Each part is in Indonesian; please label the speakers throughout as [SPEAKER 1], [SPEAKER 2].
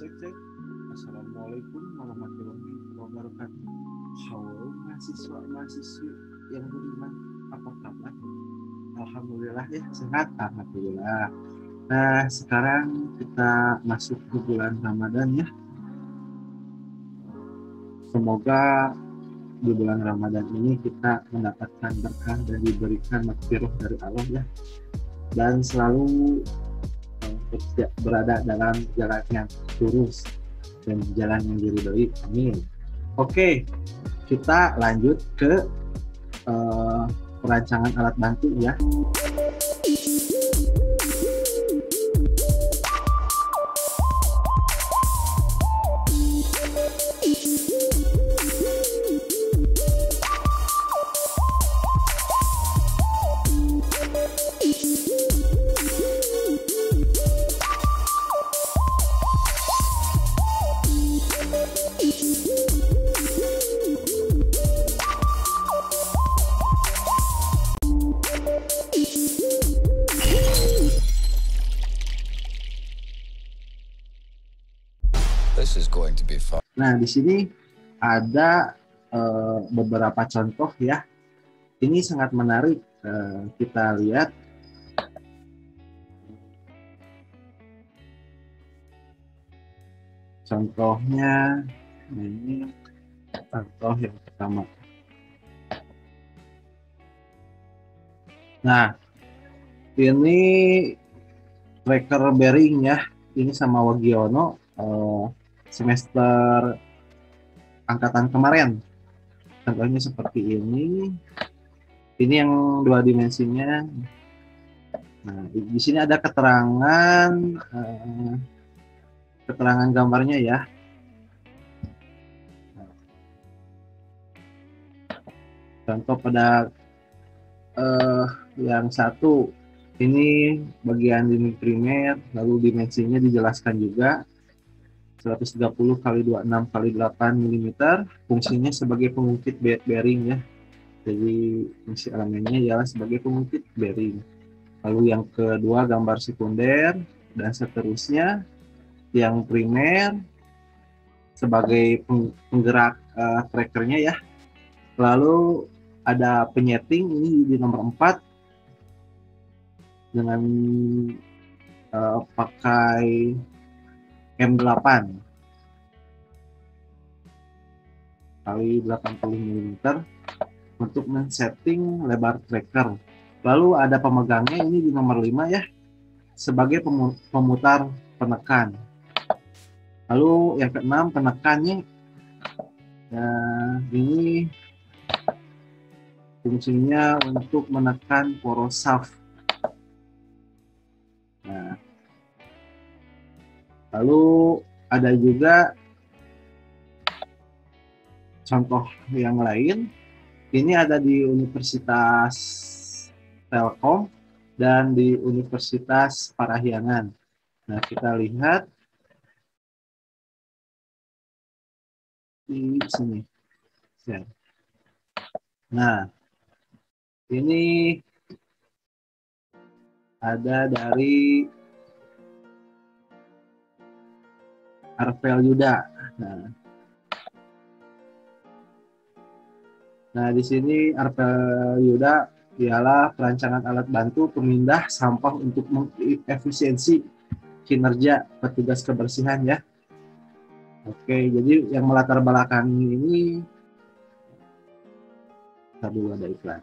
[SPEAKER 1] Cek cek. Assalamualaikum warahmatullahi wabarakatuh. Shalom mahasiswa-mahasiswi yang beriman. Apa kabar? Alhamdulillah ya, sehat. Alhamdulillah. Nah, sekarang kita masuk ke bulan Ramadan ya. Semoga di bulan Ramadan ini kita mendapatkan berkah dan diberikan maghfirah dari Allah ya. Dan selalu berada dalam jalan yang lurus dan jalan yang diridhoi. Amin. Oke, kita lanjut ke perancangan alat bantu ya. Nah, di sini ada beberapa contoh ya. Ini sangat menarik. Kita lihat. Contohnya, ini contoh yang pertama. Nah, ini tracker bearing ya. Ini sama Wagiono. Semester angkatan kemarin. Contohnya seperti ini. Ini yang dua dimensinya. Nah, di sini ada keterangan gambarnya ya. Contoh pada yang satu, ini bagian dinding primer, lalu dimensinya dijelaskan juga. 130 kali 26 kali 8 mm, fungsinya sebagai pengungkit bearing ya. Jadi fungsi elemennya ialah sebagai pengungkit bearing. Lalu yang kedua gambar sekunder dan seterusnya. Yang primer sebagai penggerak trackernya ya. Lalu ada penyeting ini di nomor 4 dengan pakai M8 kali 80 mm untuk men-setting lebar tracker. Lalu ada pemegangnya ini di nomor 5 ya, sebagai pemutar penekan. Lalu yang keenam penekannya, ini fungsinya untuk menekan poros shaft. Nah, lalu ada juga contoh yang lain. Ini ada di Universitas Telkom dan di Universitas Parahyangan. Nah, kita lihat di sini. Nah, ini ada dari Arvel Yuda. Nah, di sini Arvel Yuda ialah perancangan alat bantu pemindah sampah untuk mengefisiensi kinerja petugas kebersihan ya. Oke, jadi yang melatar belakangi ini dulu ada iklan.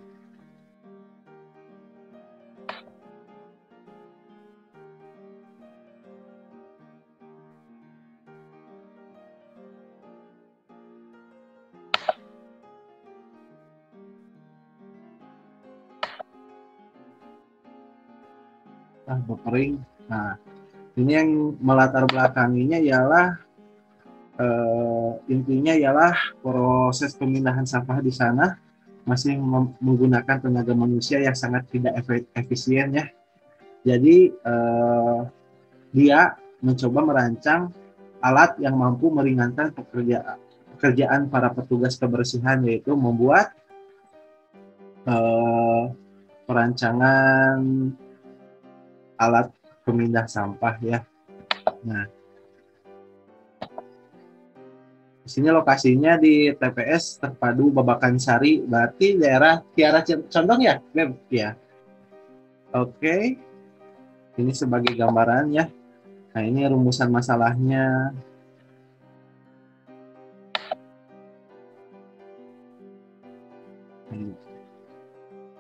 [SPEAKER 1] Buffering. Nah, ini yang melatar belakanginya ialah intinya ialah proses pemindahan sampah di sana masih menggunakan tenaga manusia yang sangat tidak efisien ya. Jadi dia mencoba merancang alat yang mampu meringankan pekerjaan para petugas kebersihan, yaitu membuat perancangan alat pemindah sampah ya. Nah, Di sini lokasinya di TPS Terpadu Babakan Sari, berarti daerah Kiara Condong ya, Beb? Ya. Oke, ini sebagai gambaran ya. Nah, ini rumusan masalahnya.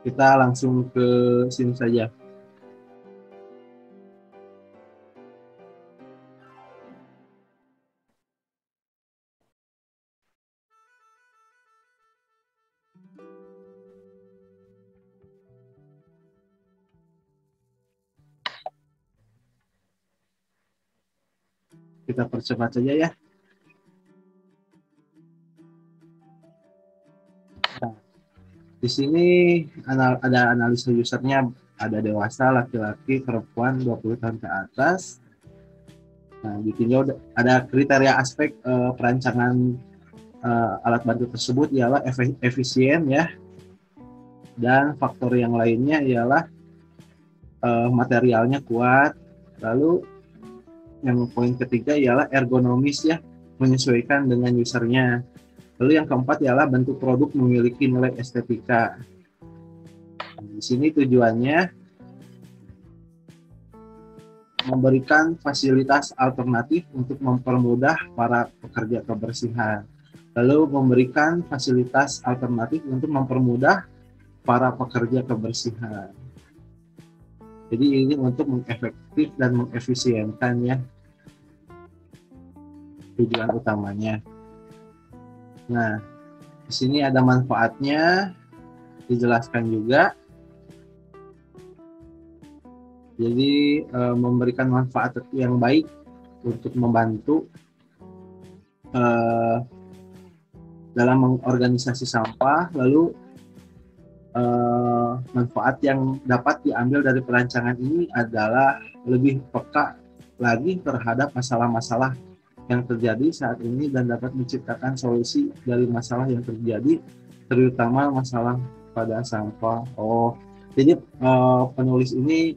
[SPEAKER 1] Kita langsung ke sini saja. Kita percepat saja ya. Nah, di sini ada analisa usernya, ada dewasa, laki-laki, perempuan 20 tahun ke atas. Nah, ditinjau ada kriteria aspek perancangan alat bantu tersebut ialah efisien ya, dan faktor yang lainnya ialah materialnya kuat. Lalu yang poin ketiga ialah ergonomis ya, menyesuaikan dengan usernya. Lalu yang keempat ialah bentuk produk memiliki nilai estetika. Di sini tujuannya memberikan fasilitas alternatif untuk mempermudah para pekerja kebersihan. Lalu memberikan fasilitas alternatif untuk mempermudah para pekerja kebersihan. Jadi ini untuk mengefektif dan mengefisienkan ya, tujuan utamanya. Nah, di sini ada manfaatnya, dijelaskan juga. Jadi memberikan manfaat yang baik untuk membantu dalam mengorganisasi sampah. Lalu manfaat yang dapat diambil dari perancangan ini adalah lebih peka lagi terhadap masalah-masalah yang terjadi saat ini dan dapat menciptakan solusi dari masalah yang terjadi, terutama masalah pada sampah. Jadi penulis ini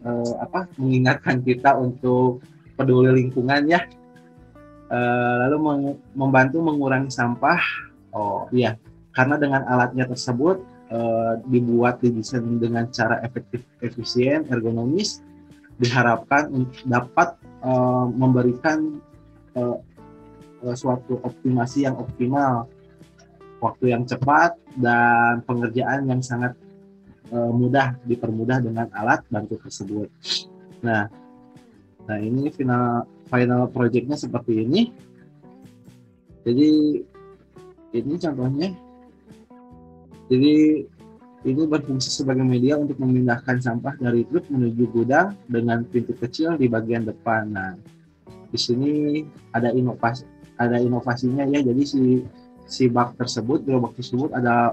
[SPEAKER 1] mengingatkan kita untuk peduli lingkungan ya, lalu membantu mengurangi sampah. Iya, karena dengan alatnya tersebut dibuat didesain dengan cara efektif, efisien, ergonomis, diharapkan dapat memberikan suatu optimasi yang optimal, waktu yang cepat, dan pengerjaan yang sangat mudah, dipermudah dengan alat bantu tersebut. Nah ini final projectnya seperti ini. Jadi ini contohnya. Jadi ini berfungsi sebagai media untuk memindahkan sampah dari truk menuju gudang dengan pintu kecil di bagian depan. Nah, di sini ada inovasinya ya. Jadi si bak tersebut, gerobak tersebut ada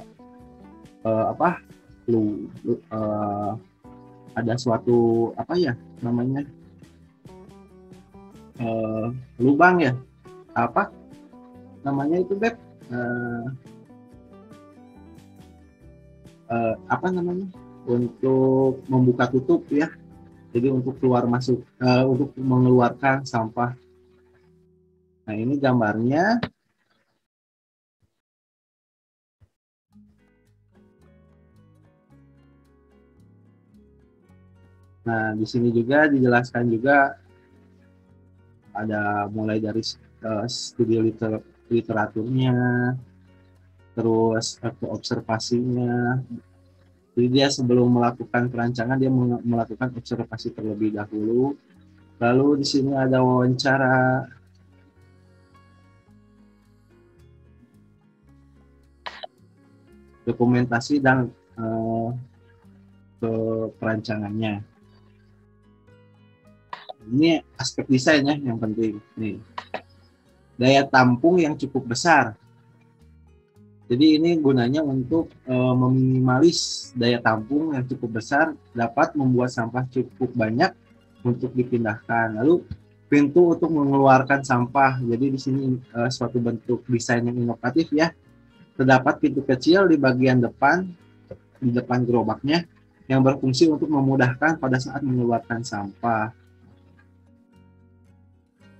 [SPEAKER 1] ada suatu lubang ya, apa namanya itu Beb, untuk membuka tutup ya, jadi untuk keluar masuk, untuk mengeluarkan sampah. Nah ini gambarnya. Nah di sini juga dijelaskan juga ada mulai dari studi literaturnya, terus observasinya. Jadi dia sebelum melakukan perancangan dia melakukan observasi terlebih dahulu. Lalu di sini ada wawancara, dokumentasi dan ke perancangannya. Ini aspek desainnya yang penting. Nih, daya tampung yang cukup besar. Jadi ini gunanya untuk meminimalis daya tampung yang cukup besar, dapat membuat sampah cukup banyak untuk dipindahkan. Lalu pintu untuk mengeluarkan sampah. Jadi di sini suatu bentuk desain yang inovatif ya. Terdapat pintu kecil di bagian depan, di depan gerobaknya, yang berfungsi untuk memudahkan pada saat mengeluarkan sampah.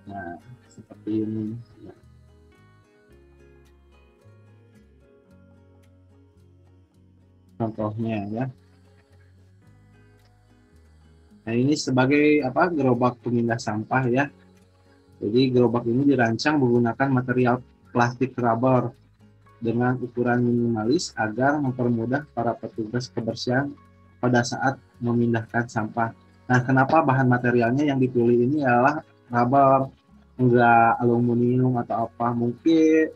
[SPEAKER 1] Nah, seperti ini. contohnya ya. Nah, ini sebagai gerobak pemindah sampah ya. Jadi gerobak ini dirancang menggunakan material plastik rubber dengan ukuran minimalis agar mempermudah para petugas kebersihan pada saat memindahkan sampah. Nah, kenapa bahan materialnya yang dipilih ini adalah rubber, enggak aluminium atau apa? Mungkin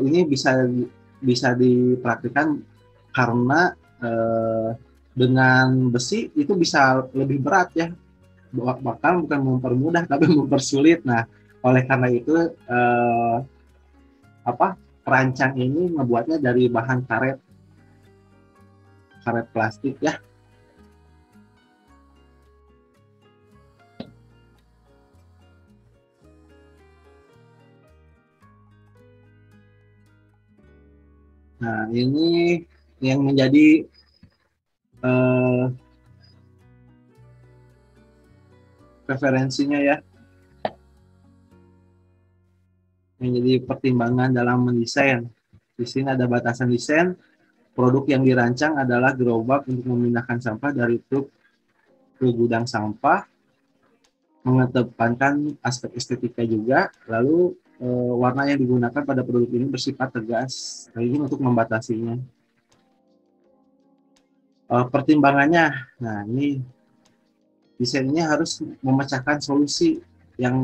[SPEAKER 1] ini bisa dipraktikkan karena dengan besi itu bisa lebih berat ya, bahkan bukan mempermudah tapi mempersulit. Nah, oleh karena itu perancang ini membuatnya dari bahan karet plastik ya. Nah, ini yang menjadi referensinya ya, yang jadi pertimbangan dalam mendesain. Di sini ada batasan desain. Produk yang dirancang adalah gerobak untuk memindahkan sampah dari truk ke gudang sampah, mengedepankan aspek estetika juga. Lalu warna yang digunakan pada produk ini bersifat tegas, ini untuk membatasinya. Pertimbangannya, nah ini desainnya harus memecahkan solusi yang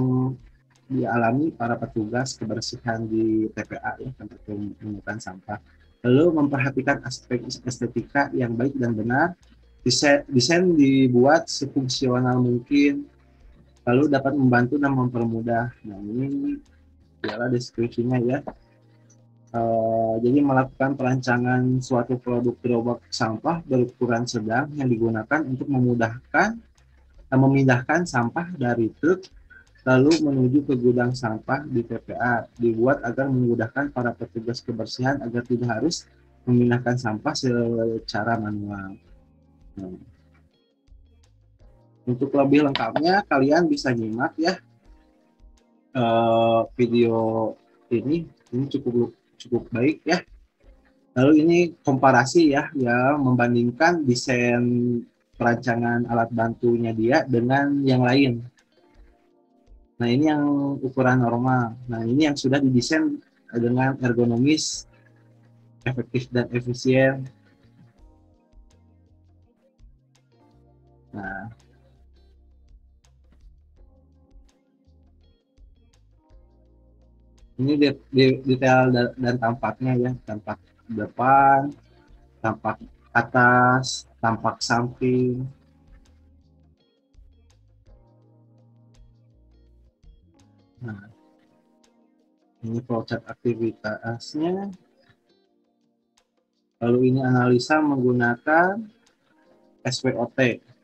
[SPEAKER 1] dialami para petugas kebersihan di TPA ya, tempat pemungutan sampah. Lalu memperhatikan aspek estetika yang baik dan benar. Desain dibuat sefungsional mungkin, lalu dapat membantu dan mempermudah. Nah, ini adalah deskripsinya ya. Jadi melakukan perancangan suatu produk gerobak sampah berukuran sedang yang digunakan untuk memindahkan sampah dari truk lalu menuju ke gudang sampah di TPA, dibuat agar memudahkan para petugas kebersihan agar tidak harus memindahkan sampah secara manual. Nah, untuk lebih lengkapnya kalian bisa nyimak ya video ini cukup baik ya. Lalu ini komparasi ya, membandingkan desain perancangan alat bantunya dia dengan yang lain. Nah, ini yang ukuran normal. Nah, ini yang sudah didesain dengan ergonomis, efektif dan efisien. Nah, ini detail dan tampaknya ya, tampak depan, tampak atas, tampak samping. Nah, ini flowchart aktivitasnya. Lalu ini analisa menggunakan SWOT.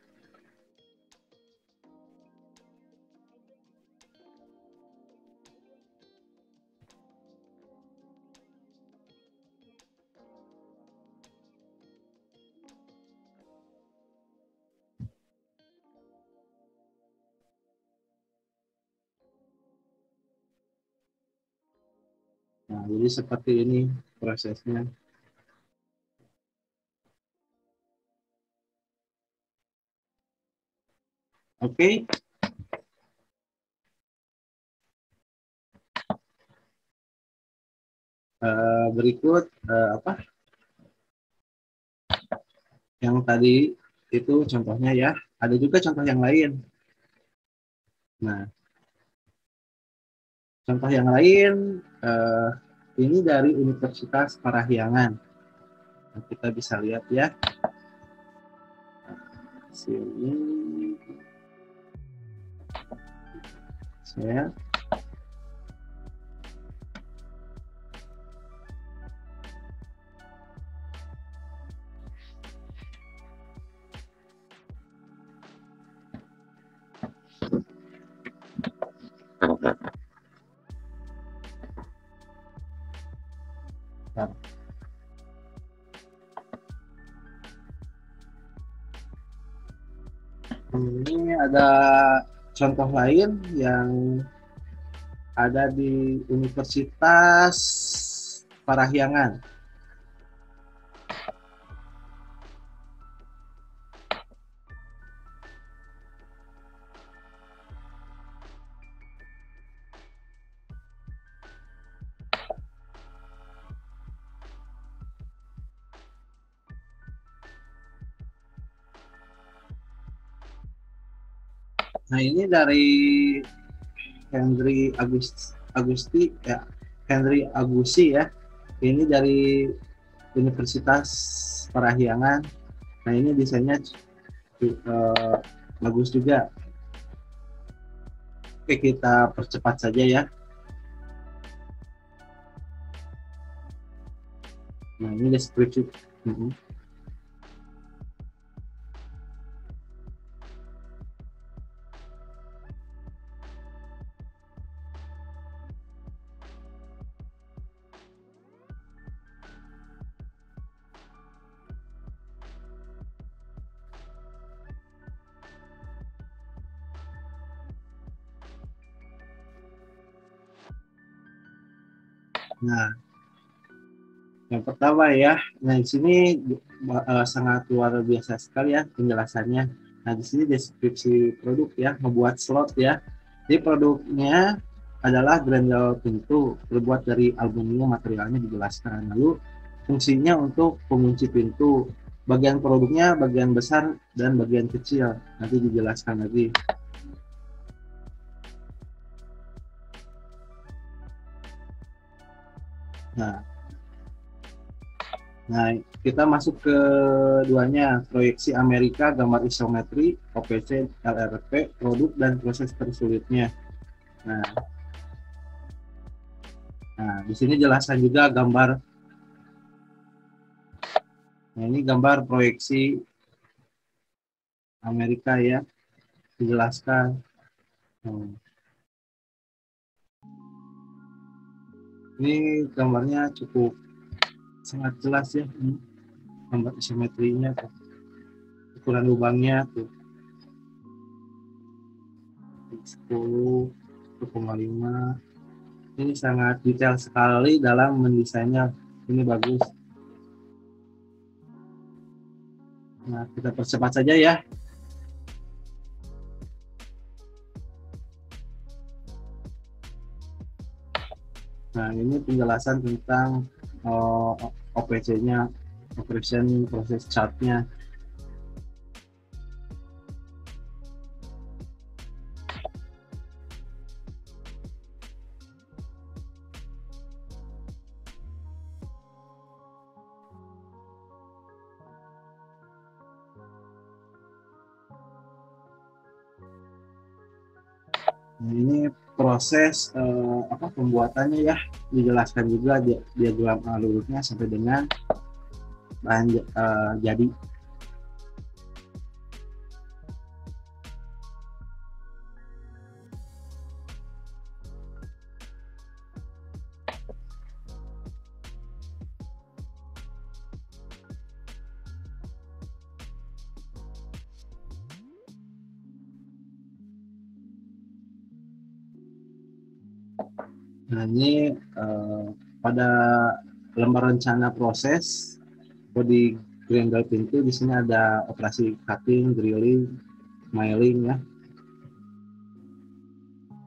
[SPEAKER 1] Nah, jadi seperti ini prosesnya. Oke. Berikut yang tadi itu contohnya ya. Ada juga contoh yang lain. Nah, contoh yang lain ini dari Universitas Parahyangan. Nah, kita bisa lihat ya. Sini saya nah, ini ada contoh lain yang ada di Universitas Parahyangan. Nah, ini dari Agusti ya, Henry Agusi ya. Ini dari Universitas Parahyangan. Nah, ini desainnya bagus juga. Oke, kita percepat saja ya. Nah, ini deskripsi. Nah, yang pertama ya, nah di sini sangat luar biasa sekali ya penjelasannya. Nah, di sini deskripsi produk ya, membuat slot ya. Jadi produknya adalah grendel pintu terbuat dari aluminium, materialnya dijelaskan. Lalu fungsinya untuk pengunci pintu. Bagian produknya bagian besar dan bagian kecil. Nanti dijelaskan lagi. Nah, kita masuk ke duanya, proyeksi Amerika, gambar isometri, OPC, LRP, produk dan proses tersulitnya. Nah, di sini jelaskan juga gambar. Nah, ini gambar proyeksi Amerika ya, dijelaskan. Ini gambarnya cukup sangat jelas ya, gambar isometrinya, ukuran lubangnya tuh 10,5. Ini sangat detail sekali dalam mendesainnya. Ini bagus. Nah, kita percepat saja ya. Nah, ini penjelasan tentang OPC-nya, Operation Process Chart-nya. Nah, ini proses pembuatannya ya, dijelaskan juga diagram alurnya sampai dengan bahan jadi. Nah, ini pada lembar rencana proses body grendel pintu, di sini ada operasi cutting, drilling, milling ya.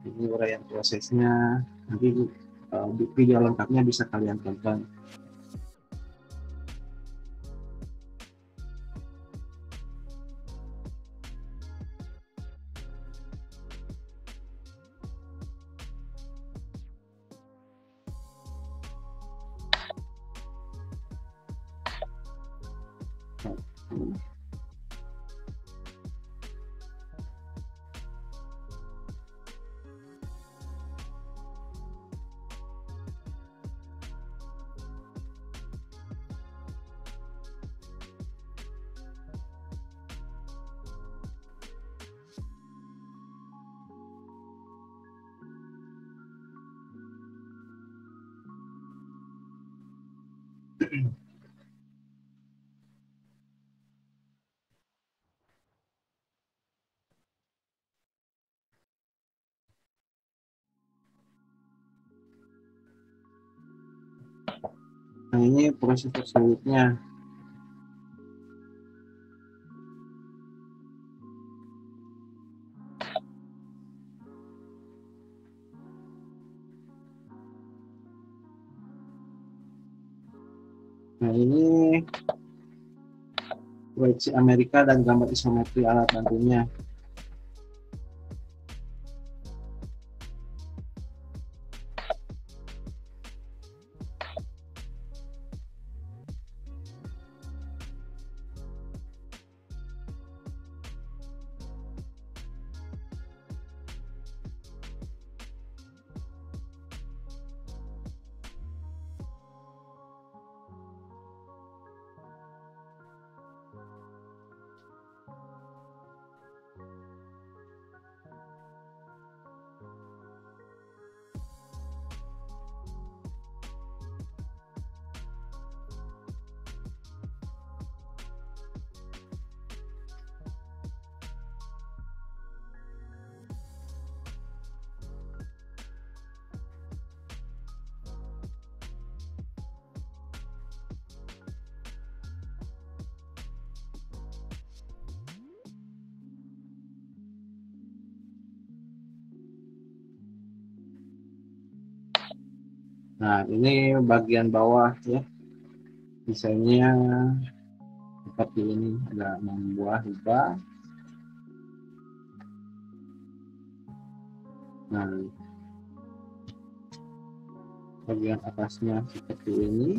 [SPEAKER 1] Ini uraian prosesnya. Nanti video lengkapnya bisa kalian tonton. Nah, ini proses tersulitnya. Nah, ini proyeksi Amerika dan gambar isometri alat bantunya. Nah, ini bagian bawah ya. Desainnya seperti ini, ada 6 buah rubah. Nah, bagian atasnya seperti ini.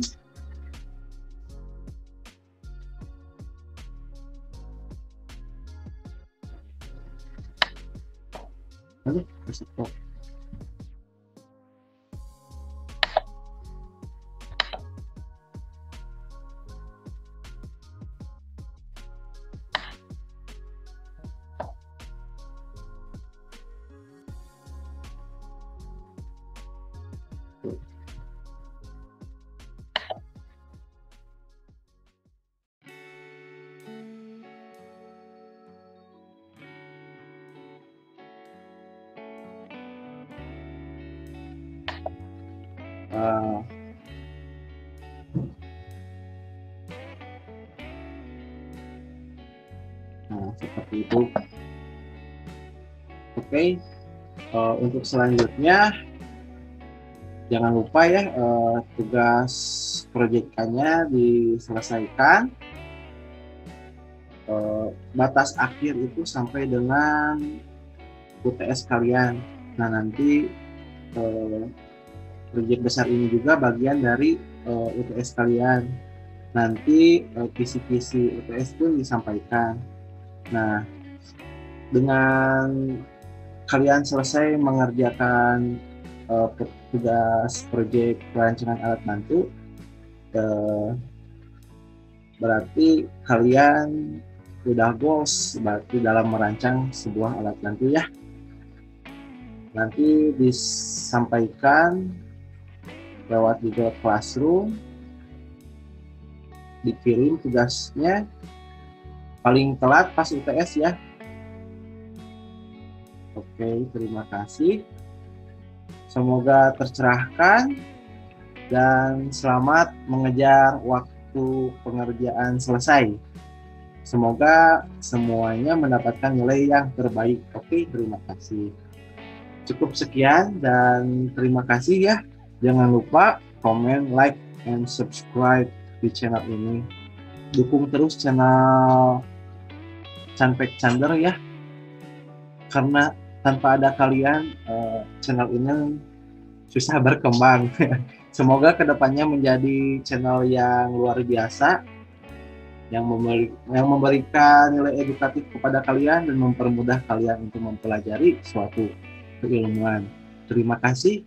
[SPEAKER 1] Aduh, kesetok. Nah, seperti itu. Oke, untuk selanjutnya jangan lupa ya, tugas proyekannya diselesaikan. Batas akhir itu sampai dengan UTS kalian. Nah, nanti proyek besar ini juga bagian dari UTS kalian. Nanti kisi-kisi UTS pun disampaikan. Nah, dengan kalian selesai mengerjakan tugas proyek perancangan alat bantu, berarti kalian udah goals berarti dalam merancang sebuah alat bantu ya. Nanti disampaikan lewat Google Classroom, dikirim tugasnya paling telat pas UTS ya. Oke, terima kasih. Semoga tercerahkan dan selamat mengejar waktu pengerjaan selesai. Semoga semuanya mendapatkan nilai yang terbaik. Oke, terima kasih. Cukup sekian dan terima kasih ya. Jangan lupa komen, like, and subscribe di channel ini. Dukung terus channel Canpek Cander ya. Karena tanpa ada kalian, channel ini susah berkembang. Semoga kedepannya menjadi channel yang luar biasa, yang memberikan nilai edukatif kepada kalian dan mempermudah kalian untuk mempelajari suatu keilmuan. Terima kasih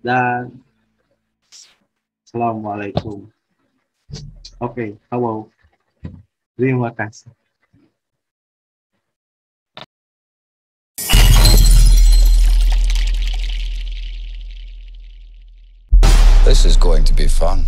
[SPEAKER 1] dan assalamualaikum. Oke, halo. Terima kasih.
[SPEAKER 2] This is going to be fun.